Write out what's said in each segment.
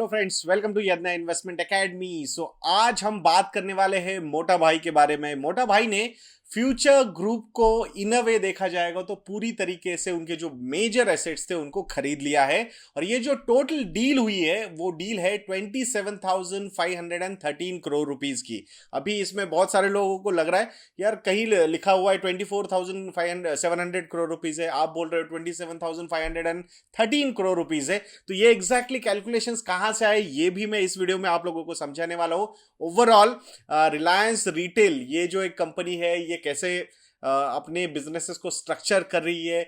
Hello friends, welcome to Yadnya Investment Academy. आज हम बात करने वाले हैं मोटा भाई के बारे में। मोटा भाई ने फ्यूचर ग्रुप को इन अ वे देखा जाएगा तो पूरी तरीके से उनके जो मेजर एसेट्स थे उनको खरीद लिया है। और ये जो टोटल डील हुई है वो डील है 27,513 करोड़ रुपीस की। अभी इसमें बहुत सारे लोगों को लग रहा है यार कहीं लिखा हुआ है 24,700 करोड़ रुपीस है, आप बोल रहे हो 27,513 करोड़ रुपीस है। तो ये एग्जैक्टली कैलकुलेशंस कहां से आए ये भी मैं इस वीडियो में आप लोगों को समझाने वाला हूं। ओवरऑल रिलायंस रिटेल ये जो एक कंपनी है ये कैसे अपने बिजनेसेस को स्ट्रक्चर कर रही है।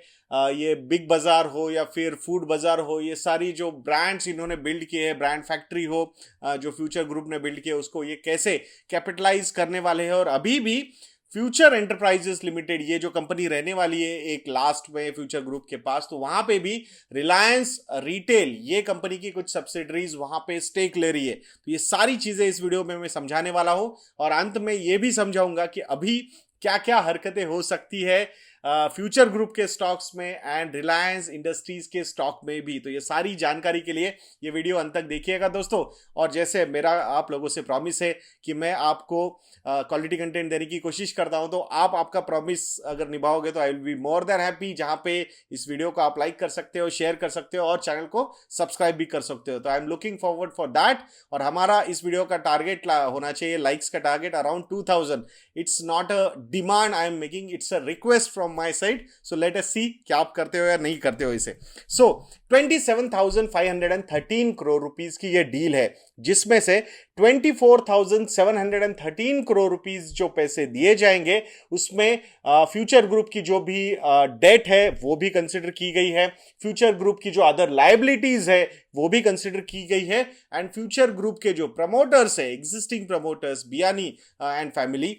ये बिग बाजार हो या फिर फूड बाजार हो, ये सारी जो ब्रांड्स इन्होंने बिल्ड किए हैं, ब्रांड फैक्ट्री हो जो फ्यूचर ग्रुप ने बिल्ड किया, उसको ये कैसे कैपिटलाइज करने वाले हैं। और अभी भी फ्यूचर एंटरप्राइजेस लिमिटेड ये जो कंपनी रहने वाली है एक लास्ट में फ्यूचर ग्रुप के पास, तो वहां पे भी रिलायंस रिटेल ये कंपनी की कुछ सब्सिडरीज वहां पे स्टेक ले रही है। तो ये सारी चीजें इस वीडियो में मैं समझाने वाला हूं और अंत में ये भी समझाऊंगा कि अभी क्या क्या हरकतें हो सकती है फ्यूचर ग्रुप के स्टॉक्स में एंड रिलायंस इंडस्ट्रीज के स्टॉक में भी। तो ये सारी जानकारी के लिए ये वीडियो अंत तक देखिएगा दोस्तों। और जैसे मेरा आप लोगों से प्रॉमिस है कि मैं आपको क्वालिटी कंटेंट देने की कोशिश करता हूं, तो आप आपका प्रॉमिस अगर निभाओगे तो I will be more than happy. जहां पे इस वीडियो को आप लाइक कर सकते हो, शेयर कर सकते हो और चैनल को सब्सक्राइब भी कर सकते हो। तो I am looking forward for that. और हमारा इस वीडियो का टारगेट होना चाहिए, लाइक्स का target around 2000। It's not a demand I am making, it's a request from my side. So let us see क्या आप करते हो या नहीं करते हो इसे। सो 27,513 करोड़ रुपीस की ये डील है, जिसमें से 24,713 करोड़ रुपीस जो पैसे दिए जाएंगे उसमें फ्यूचर ग्रुप की जो भी डेट है वो भी कंसिडर की गई है, फ्यूचर ग्रुप की जो अदर लायबिलिटीज है वो भी कंसिडर की गई है, एंड फ्यूचर ग्रुप के जो प्रमोटर्स है, existing promoters Biyani and family,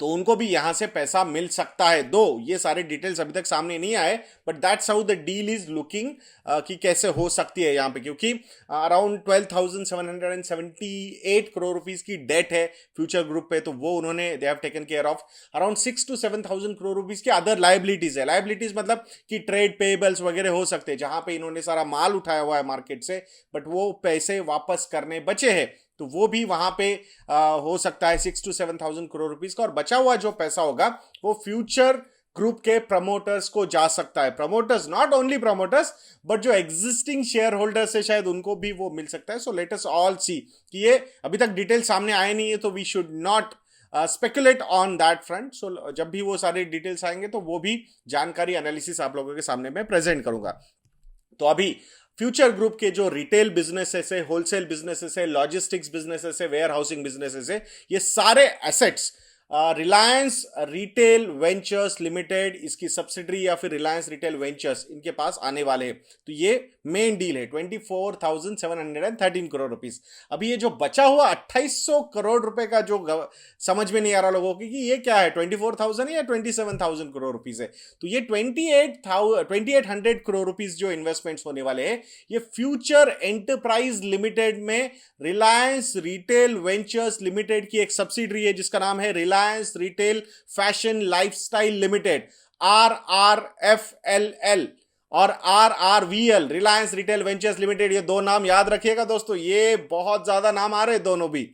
तो उनको भी यहां से पैसा मिल सकता है। दो ये सारे डिटेल्स अभी तक सामने नहीं आए, but that's how the deal is looking कि कैसे हो सकती है यहां पे, क्योंकि अराउंड 12,778 करोड़ रुपीस की डेट है फ्यूचर ग्रुप पे, तो वो उन्होंने they have taken care of. Around 6 to 7,000 crore rupees की अदर लायबिलिटीज है। लायबिलिटीज मतलब कि ट्रेड पेबल्स वगैरह हो सकते हैं जहां पे इन्होंने सारा माल उठाया हुआ है मार्केट से, बट वो पैसे वापस करने बचे हैं, तो वो भी वहां पे हो सकता है 6 to 7,000 करोड़ रुपीस का। और बचा हुआ जो पैसा होगा वो फ्यूचर ग्रुप के प्रमोटर्स को जा सकता है। Promoters, not only promoters, but जो एग्जिस्टिंग शेयर होल्डर्स है शायद उनको भी वो मिल सकता है। सो लेट अस ऑल सी कि ये अभी तक डिटेल सामने आए नहीं है, तो we should not speculate on that front. So जब भी वो सारे डिटेल्स आएंगे तो वो भी जानकारी एनालिसिस आप लोगों के सामने मैं प्रेजेंट करूंगा। तो अभी फ्यूचर ग्रुप के जो रिटेल बिजनेसेस है, होलसेल बिजनेसेस है, लॉजिस्टिक्स बिजनेसेस है, वेयर हाउसिंग बिजनेसेस है, ये सारे assets Reliance Retail Ventures limited इसकी सब्सिडरी या फिर रिलायंस रिटेल वेंचर्स इनके पास आने वाले हैं। तो ये मेन डील है 24,713 करोड़ रुपीस। अभी ये जो बचा हुआ 2800 करोड़ रुपए का जो समझ में नहीं आ रहा लोगों की कि ये क्या है, 24,000 या 27,000 करोड़ रुपीस है। तो ये 2800 करोड़ रुपीस जो इन्वेस्टमेंट्स होने वाले हैं ये फ्यूचर एंटरप्राइज लिमिटेड में रिलायंस रिटेल वेंचर्स लिमिटेड की एक सब्सिडरी है जिसका नाम है Reliance retail fashion lifestyle limited, RRFLL और RRVL, Reliance Retail Ventures Limited. ये दो नाम याद रखिएगा दोस्तों, ये बहुत ज्यादा नाम आ रहे हैं दोनों भी।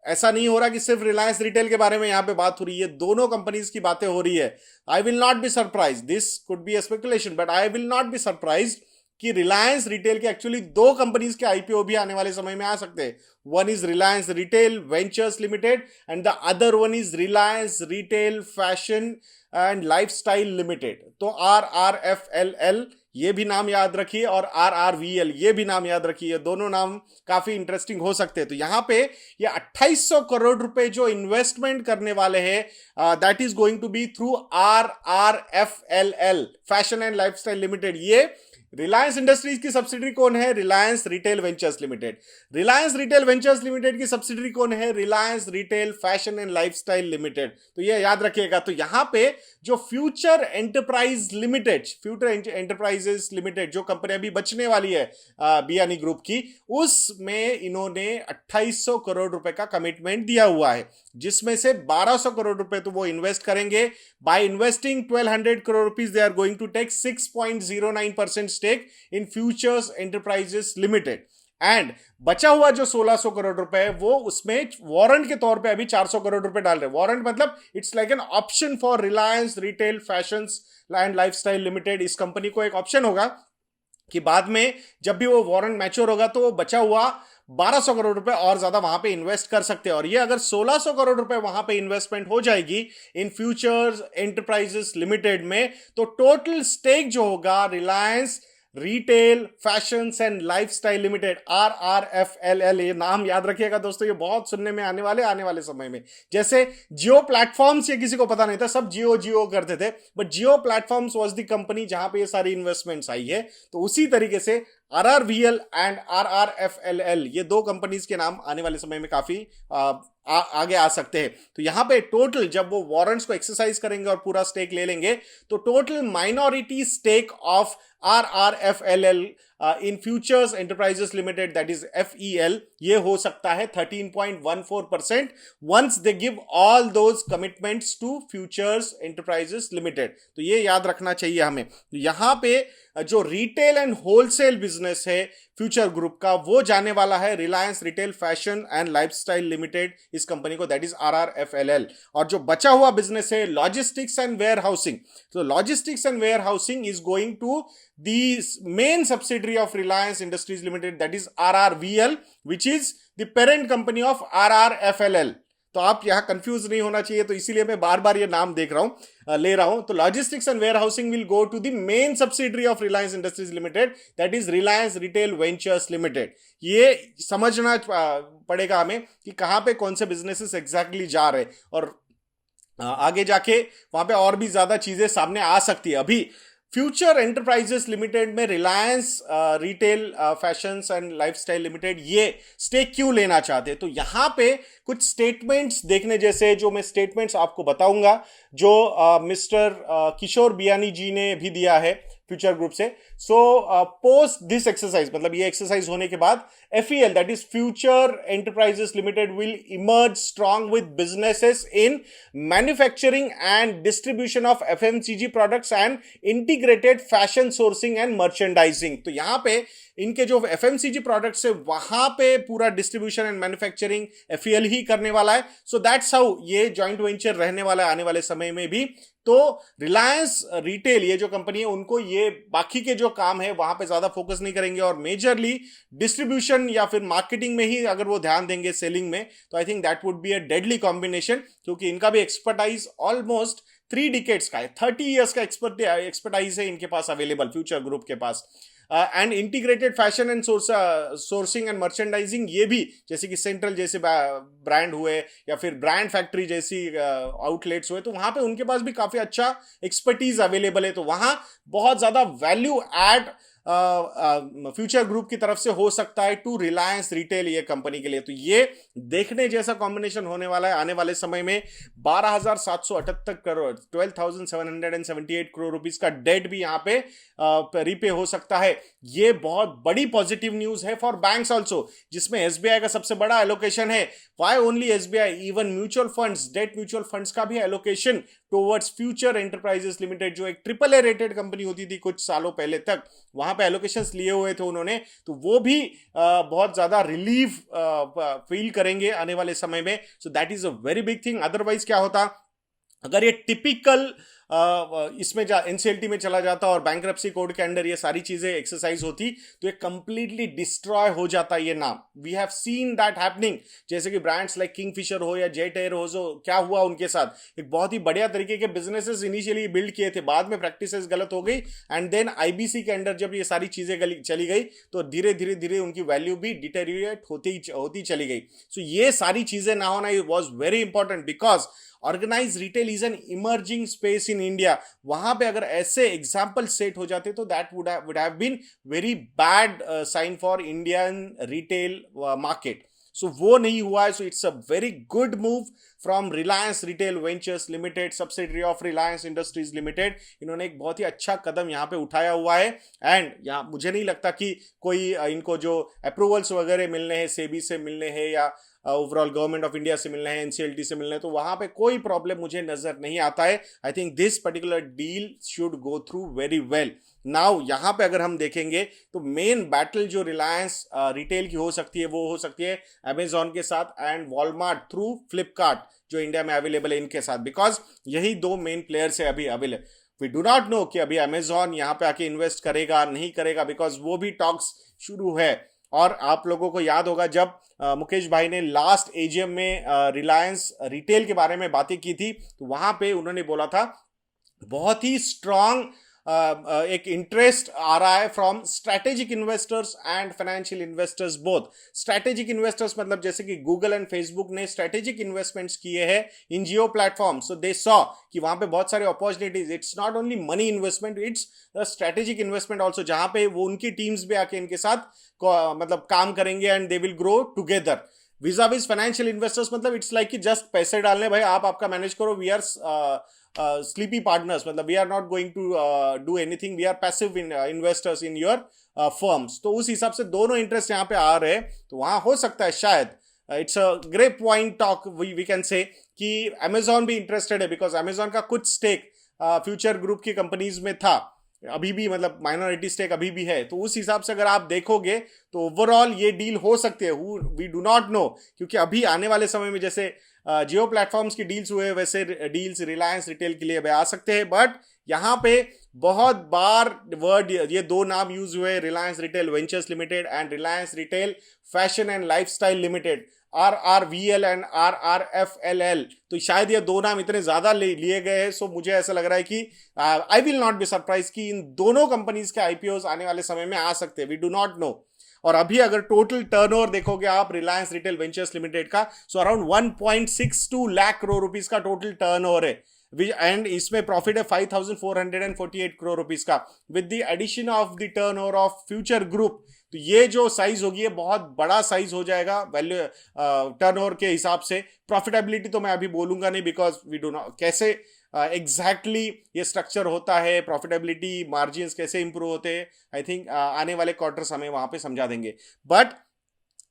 ऐसा नहीं हो रहा कि सिर्फ रिलायंस रिटेल के बारे में यहां पे बात हो रही है, दोनों कंपनीज की बातें हो रही है। आई will not be surprise, this could be a speculation, but I will not be surprise कि रिलायंस रिटेल के एक्चुअली दो कंपनीज के आईपीओ भी आने वाले समय में आ सकते हैं। One is Reliance Retail Ventures limited and the other one is Reliance retail fashion and lifestyle Limited. तो RRFLL ये भी नाम याद रखिए और RRVL ये भी नाम याद रखिए, दोनों नाम काफी इंटरेस्टिंग हो सकते हैं। तो यहां पे ये 2800 करोड़ रुपए जो इन्वेस्टमेंट करने वाले हैं that is going to be through RRFLL fashion and lifestyle limited. ये रिलायंस इंडस्ट्रीज की सब्सिडरी कौन है? Reliance Retail Ventures Limited. Reliance Retail Ventures Limited की सब्सिडरी कौन है? Reliance retail fashion and lifestyle Limited. तो ये याद रखिएगा। तो यहां पे जो Future Enterprise Limited, Future Enterprises Limited जो कंपनी अभी बचने वाली है बियानी ग्रुप की, उसमें इन्होंने 2800 करोड़ रुपए का कमिटमेंट दिया हुआ है, जिसमें से 1200 करोड़ रुपए तो वो इन्वेस्ट करेंगे। By investing 1200 crore rupees they are going to take 6.09% stake in Futures Enterprises Limited. And बचा हुआ जो 1600 करोड़ रुपए है वो उसमें वारंट के तौर पे अभी 400 करोड़ रुपए डाल रहे हैं। वारंट मतलब it's like an option for Reliance retail fashions and lifestyle लिमिटेड। इस कंपनी को एक ऑप्शन होगा कि बाद में जब भी वो वारंट मैच्योर होगा तो वो बचा हुआ 1200 करोड़ रुपए और ज्यादा वहां पे इन्वेस्ट कर सकते हैं। और ये अगर 1600 करोड़ रुपए वहां पे इन्वेस्टमेंट हो जाएगी इन फ्यूचर्स एंटरप्राइजेस लिमिटेड में, तो टोटल स्टेक जो होगा Reliance retail fashions and lifestyle limited, RRFLL, ये नाम याद रखिएगा दोस्तों, ये बहुत सुनने में आने वाले समय में। जैसे जियो प्लेटफॉर्म्स, ये किसी को पता नहीं था, सब जियो जियो करते थे, but Jio platforms was the company जहां पे ये सारी इन्वेस्टमेंट्स आई है। तो उसी तरीके से RRVL एंड RRFLL, ये दो कंपनीज के नाम आने वाले समय में काफी आगे आ सकते हैं। तो यहां पे टोटल जब वो वारंट्स को एक्सरसाइज करेंगे और पूरा स्टेक ले लेंगे तो total minority stake of RRFLL in Futures Enterprises Limited, that is FEL, ये हो सकता है 13.14% once they give all those commitments to Futures Enterprises Limited. तो ये याद रखना चाहिए हमें। यहां पे जो रिटेल एंड होलसेल बिजनेस है फ्यूचर ग्रुप का, वो जाने वाला है Reliance retail fashion and lifestyle लिमिटेड, इस कंपनी को, दैट इज RRFLL। और जो बचा हुआ बिजनेस है लॉजिस्टिक्स एंड वेयर हाउसिंग, तो logistics and warehousing is going to the main subsidiary of Reliance Industries Limited, that is RRVL, which is the parent company of RRFLL। तो आप यहां confuse नहीं होना चाहिए, तो इसीलिए मैं बार बार ये नाम ले रहा हूं। तो logistics and warehousing will go to the main subsidiary of Reliance Industries Limited, that is Reliance Retail Ventures Limited. ये समझना पड़ेगा हमें कि कहां पे कौन से बिजनेसेस एग्जैक्टली जा रहे हैं, और आगे जाके वहां पे और भी ज्यादा चीजें सामने आ सकती है। अभी फ्यूचर एंटरप्राइजेस लिमिटेड में Reliance retail fashions and lifestyle limited ये स्टेक क्यों लेना चाहते हैं, तो यहां पे कुछ स्टेटमेंट्स देखने जैसे, जो मैं स्टेटमेंट्स आपको बताऊंगा, जो मिस्टर किशोर बियानी जी ने भी दिया है फ्यूचर ग्रुप से। सो पोस्ट दिस एक्सरसाइज, मतलब ये एक्सरसाइज होने के बाद FEL, that is Future Enterprises Limited, will emerge strong with businesses in manufacturing and distribution of FMCG products and integrated fashion sourcing and merchandising। तो यहां पे इनके जो FMCG प्रोडक्ट्स है वहां पे पूरा डिस्ट्रीब्यूशन एंड मैन्युफैक्चरिंग FEL ही करने वाला है। सो दैट्स हाउ ये जॉइंट वेंचर रहने वाला है आने वाले समय में भी। तो रिलायंस रिटेल, ये जो कंपनी है, उनको ये बाकी के जो काम है वहां पे ज्यादा फोकस नहीं करेंगे और मेजरली डिस्ट्रीब्यूशन या फिर मार्केटिंग में ही अगर वो ध्यान देंगे, सेलिंग में, तो I think that would be a deadly combination, क्योंकि इनका भी एक्सपर्टाइज ऑलमोस्ट 3 डिकेड्स का है, 30 ईयर्स का एक्सपर्टाइज है इनके पास अवेलेबल, फ्यूचर ग्रुप के पास। And integrated fashion and sourcing and merchandising, ये भी जैसे कि सेंट्रल जैसे ब्रांड हुए या फिर ब्रांड फैक्ट्री जैसी आउटलेट्स हुए, तो वहां पे उनके पास भी काफी अच्छा एक्सपर्टीज अवेलेबल है। तो वहां बहुत ज्यादा वैल्यू एड फ्यूचर ग्रुप की तरफ से हो सकता है टू रिलायंस रिटेल, ये कंपनी के लिए। तो ये देखने जैसा कॉम्बिनेशन होने वाला है आने वाले समय में। 12,778 करोड़, 12,778 करोड़ रुपीस का डेट भी यहां पे रीपे हो सकता है। ये बहुत बड़ी पॉजिटिव न्यूज है फॉर बैंक्स ऑल्सो, जिसमें SBI का सबसे बड़ा एलोकेशन है। Why only SBI, even mutual funds, debt mutual funds का भी allocation towards Future Enterprises Limited, जो एक AAA रेटेड कंपनी होती थी कुछ सालों पहले तक, वहां पे एलोकेशंस लिए हुए थे उन्होंने। तो वो भी बहुत ज्यादा रिलीफ फील करेंगे आने वाले समय में। So that is a very big thing. Otherwise क्या होता, अगर ये टिपिकल इसमें NCLT में चला जाता और बैंक्रप्सी कोड के अंडर ये सारी चीजें एक्सरसाइज होती, तो ये कंप्लीटली डिस्ट्रॉय हो जाता ये नाम। We have seen that happening, जैसे कि ब्रांड्स लाइक किंगफिशर हो या जेट एयर हो, जो क्या हुआ उनके साथ, एक बहुत ही बढ़िया तरीके के बिजनेसेस इनिशियली बिल्ड किए थे, बाद में प्रैक्टिसेस गलत हो गई, एंड देन IBC के अंडर जब ये सारी चीजें चली गई तो धीरे धीरे धीरे उनकी वैल्यू भी डिटेरियोरेट होती चली गई। सो ये सारी चीजें ना होना was very important, because organise retail is an emerging space in India. वहां पे अगर ऐसे एग्जाम्पल सेट हो जाते तो that would have been very bad sign for Indian retail market. So वो नहीं हुआ है। So it's a very good move from Reliance Retail Ventures Limited, subsidiary of Reliance Industries Limited. इन्होंने एक बहुत ही अच्छा कदम यहाँ पे उठाया हुआ है, एंड यहाँ मुझे नहीं लगता कि कोई इनको जो अप्रूवल्स वगैरह मिलने हैं, सेबी से मिलने हैं या ओवरऑल गवर्नमेंट ऑफ इंडिया से मिलना है, एनसीएलटी से मिलना है, तो वहां पे कोई प्रॉब्लम मुझे नजर नहीं आता है. I think this particular deal should go through very well. Now यहां पे अगर हम देखेंगे तो मेन बैटल जो रिलायंस रिटेल की हो सकती है वो हो सकती है अमेजॉन के साथ एंड वॉलमार्ट थ्रू फ्लिपकार्ट जो इंडिया में अवेलेबल है इनके साथ, बिकॉज यही दो मेन प्लेयर्स है अभी available. We do not know कि अभी अमेजॉन यहां पे आके इन्वेस्ट करेगा नहीं करेगा, बिकॉज वो भी टॉक्स शुरू है. और आप लोगों को याद होगा जब मुकेश भाई ने लास्ट एजीएम में रिलायंस रिटेल के बारे में बातें की थी, तो वहां पे उन्होंने बोला था बहुत ही स्ट्रांग एक इंटरेस्ट आ रहा है from strategic investors and financial investors both. Strategic investors मतलब जैसे कि गूगल एंड फेसबुक ने स्ट्रैटेजिक इन्वेस्टमेंट्स किए हैं इन जियो प्लेटफॉर्म, सो दे सॉ कि वहां पे बहुत सारे opportunities. It's not only money investment, it's strategic investment also, जहां पे वो उनकी टीम्स भी आके इनके साथ मतलब काम करेंगे and they will grow together. Vis a vis financial investors मतलब इट्स लाइक कि जस्ट पैसे डालने, भाई आप आपका मैनेज करो, वी आर sleepy partners, मतलब we are not going to do anything, we are passive investors in your firms. तो उस हिसाब से दोनों इंटरेस्ट यहाँ पे आ रहे हैं, तो वहां हो सकता है शायद it's a great point talk we can say कि अमेजॉन भी इंटरेस्टेड है, बिकॉज अमेजॉन का कुछ स्टेक फ्यूचर ग्रुप की कंपनीज में था अभी भी, मतलब माइनॉरिटी स्टेक अभी भी है. तो उस हिसाब से अगर आप देखोगे तो ओवरऑल ये डील हो सकती है, वी डू नॉट नो, क्योंकि अभी आने वाले समय में जैसे जियो प्लेटफॉर्म्स की डील्स हुए वैसे डील्स रिलायंस रिटेल के लिए आ सकते हैं. बट यहां पे बहुत बार वर्ड ये दो नाम यूज हुए, Reliance Retail Ventures limited and Reliance retail fashion and lifestyle limited, RRVL and RRFLL. तो शायद ये दो नाम इतने ज्यादा लिए गए हैं, सो मुझे ऐसा लग रहा है कि आई विल नॉट बी सरप्राइज कि इन दोनों कंपनीज के आईपीओ आने वाले समय में आ सकते हैं. We do not know. और अभी अगर टोटल टर्नओवर देखोगे आप रिलायंस रिटेल वेंचर्स लिमिटेड का, so around 1.62 lakh crore rupees का टोटल टर्नओवर है, एंड इसमें प्रॉफिट है 5,448 करोड़ रुपीस का. With the addition of the turnover of Future Group, तो ये जो साइज होगी ये बहुत बड़ा साइज हो जाएगा वैल्यू टर्नओवर के हिसाब से. प्रॉफिटेबिलिटी तो मैं अभी बोलूंगा नहीं, बिकॉज वी डू नॉट कैसे एग्जैक्टली ये स्ट्रक्चर होता है, प्रॉफिटेबिलिटी मार्जिन्स कैसे इंप्रूव होते हैं. आई थिंक आने वाले क्वार्टर्स हमें वहां पे समझा देंगे. बट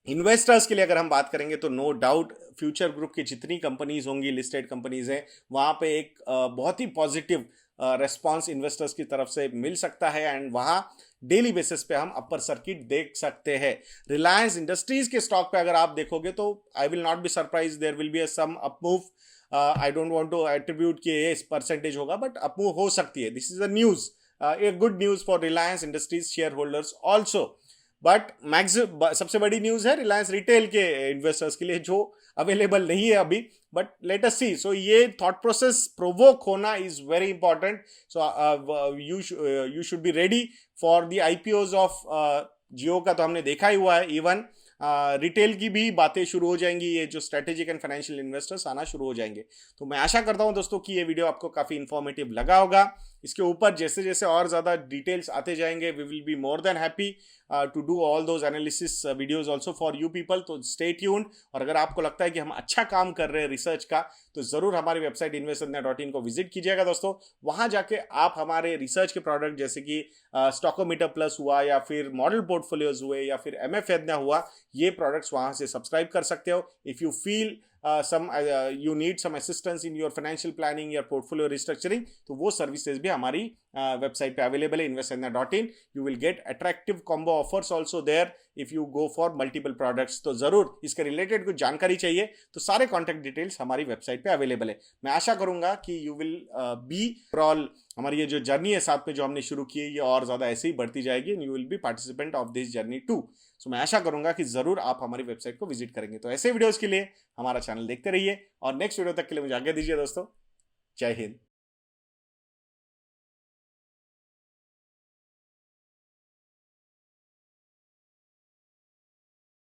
इन्वेस्टर्स के लिए अगर हम बात करेंगे तो नो डाउट फ्यूचर ग्रुप की जितनी कंपनीज होंगी, लिस्टेड कंपनीज हैं, वहां पे एक बहुत ही पॉजिटिव रेस्पॉन्स इन्वेस्टर्स की तरफ से मिल सकता है एंड वहां डेली बेसिस पे हम अपर सर्किट देख सकते हैं. रिलायंस इंडस्ट्रीज के स्टॉक पे अगर आप देखोगे तो I will not be surprise, there will be some up move. I don't want to attribute कि ये परसेंटेज होगा, बट अप मूव हो सकती है. This is a news, a good news for Reliance industries share holders also. But सबसे बड़ी news है Reliance retail के इन्वेस्टर्स के लिए जो अवेलेबल नहीं है अभी, but let us see. So ये थॉट प्रोसेस प्रोवोक होना is very important. So you should be ready for the IPOs of Jio का तो हमने देखा ही हुआ है. इवन रिटेल की भी बातें शुरू हो जाएंगी, ये जो स्ट्रेटेजिक एंड फाइनेंशियल इन्वेस्टर्स आना शुरू हो जाएंगे. तो मैं आशा करता हूं दोस्तों कि ये वीडियो आपको काफी इंफॉर्मेटिव लगा होगा. इसके ऊपर जैसे जैसे और ज्यादा डिटेल्स आते जाएंगे, we will be more than happy to do all those analysis videos also for you people. तो स्टे ट्यून्ड. और अगर आपको लगता है कि हम अच्छा काम कर रहे हैं रिसर्च का, तो जरूर हमारी वेबसाइट investornet.in को विजिट कीजिएगा दोस्तों. वहां जाके आप हमारे रिसर्च के प्रोडक्ट जैसे कि स्टॉकोमीटर प्लस हुआ या फिर मॉडल पोर्टफोलियोज हुए या फिर MF यज्ञ हुआ, ये प्रोडक्ट्स वहां से सब्सक्राइब कर सकते हो. If you feel you need some assistance in your financial planning, your portfolio restructuring, तो वो सर्विसेज भी हमारी वेबसाइट पे अवेलेबल है investornet.in. You will get attractive combo offers also there if you go for multiple products. तो जरूर इसके related कुछ जानकारी चाहिए तो सारे कॉन्टैक्ट डिटेल्स हमारी वेबसाइट पे अवेलेबल है. मैं आशा करूंगा कि यू विल बी ओवरऑल हमारी ये जो जर्नी है साथ में जो हमने शुरू की है ये और ज्यादा ऐसे ही बढ़ती जाएगी and you will be participant of this journey too. So मैं आशा करूंगा कि जरूर आप हमारी वेबसाइट को विजिट करेंगे. तो ऐसे वीडियोस के लिए हमारा चैनल देखते रहिए और नेक्स्ट वीडियो तक के लिए मुझे आज्ञा दीजिए दोस्तों. जय हिंद.